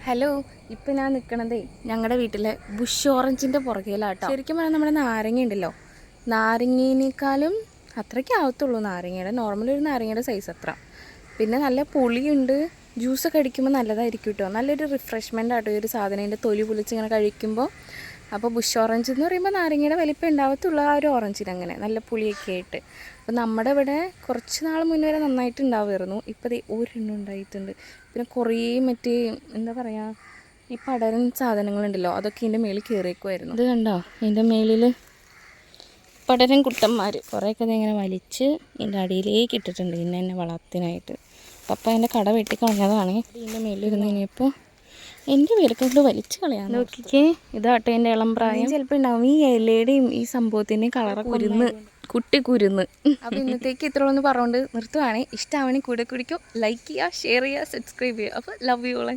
Hello, ഇപ്പം ഞാൻ നിൽക്കണതേ ഞങ്ങളുടെ വീട്ടിലെ ബുഷ് ഓറഞ്ചിൻ്റെ പുറകിലാട്ടോ. ശരിക്കും പറഞ്ഞാൽ നമ്മുടെ നാരങ്ങ ഉണ്ടല്ലോ, നാരങ്ങേനേക്കാളും അത്രയ്ക്ക് ആവത്തുള്ളൂ നാരങ്ങയുടെ. നോർമലി ഒരു നാരങ്ങയുടെ സൈസ് അത്ര. പിന്നെ നല്ല പുളിയുണ്ട്. ജ്യൂസൊക്കെ അടിക്കുമ്പോൾ നല്ലതായിരിക്കും കേട്ടോ. നല്ലൊരു റിഫ്രഷ്മെൻ്റ് ആട്ടോ ഈ ഒരു സാധനം. ഇതിൻ്റെ തൊലി പൊളിച്ച് ഇങ്ങനെ കഴിക്കുമ്പോൾ. അപ്പോൾ ബുഷ് ഓറഞ്ച് എന്ന് പറയുമ്പോൾ നാരങ്ങയുടെ വലിപ്പം ഉണ്ടാവത്തുള്ള ആ ഒരു ഓറഞ്ചിന് അങ്ങനെ നല്ല പുളിയൊക്കെ ആയിട്ട്. അപ്പോൾ നമ്മുടെ ഇവിടെ കുറച്ച് നാൾ മുന്നേ വരെ നന്നായിട്ട് ഉണ്ടാവുമായിരുന്നു. ഇപ്പോൾ ദേ ഒരെണ്ണം ഉണ്ടായിട്ടുണ്ട്. പിന്നെ കുറേ മറ്റേ എന്താ പറയുക, ഈ പടരൻ സാധനങ്ങളുണ്ടല്ലോ, അതൊക്കെ ഇതിൻ്റെ മേളിൽ കയറിയേക്കുമായിരുന്നു. ഇത് കണ്ടോ, ഇതിൻ്റെ മേളിൽ പടരൻ കുട്ടന്മാർ കുറേയൊക്കെ ഇങ്ങനെ വലിച്ച് ഇതിൻ്റെ അടിയിലേക്ക് ഇട്ടിട്ടുണ്ട് എന്നെ വളർത്തിനായിട്ട്. പപ്പ അതിൻ്റെ കട വെട്ടി കളഞ്ഞതാണ്. ഇതിൻ്റെ മേളിലിരുന്ന് ഇനിയിപ്പോൾ എൻ്റെ പേരൊക്കെ വലിച്ച് കളയാൻ നോക്കിക്കേ. ഇതാട്ടെ എൻ്റെ ഇളം പ്രായം. ചിലപ്പോൾ ഉണ്ടാവും ഈ ഇലയുടെയും ഈ സംഭവത്തിൻ്റെയും കളറൊക്കെ കുട്ടി കുരുന്ന്. അപ്പോൾ ഇന്നത്തേക്ക് ഇത്രയൊന്ന് പറഞ്ഞുകൊണ്ട് നിർത്തുവാണേ. ഇഷ്ടമാണെങ്കിൽ കൂടെ കുടിക്കും, ലൈക്ക് ചെയ്യുക, ഷെയർ ചെയ്യുക, സബ്സ്ക്രൈബ് ചെയ്യുക. അപ്പോൾ ലവ് യു ഓൾ.